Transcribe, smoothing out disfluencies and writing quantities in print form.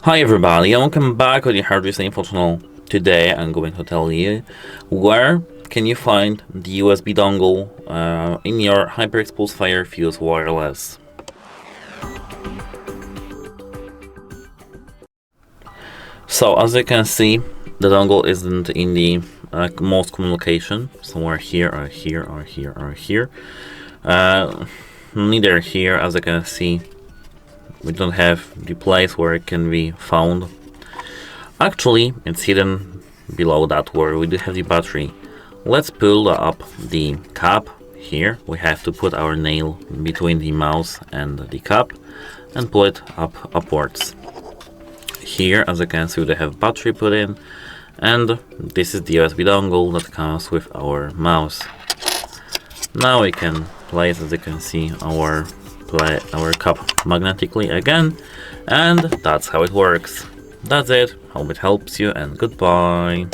Hi everybody, and welcome back on the Hardware Info channel. Today I'm going to tell you where can you find the USB dongle in your HyperX Pulsefire Fuse Wireless. So as you can see, the dongle isn't in the most common location, somewhere here or here or here or here. Neither here, as you can see. We don't have the place where it can be found. Actually, it's hidden below that where we do have the battery. Let's pull up the cap. Here we have to put our nail between the mouse and the cap and pull it upwards. Here, as you can see, we have battery put in, and this is the USB dongle that comes with our mouse. Now we can place, as you can see, our cup magnetically again, and that's how it works. That's it. Hope it helps you, and goodbye.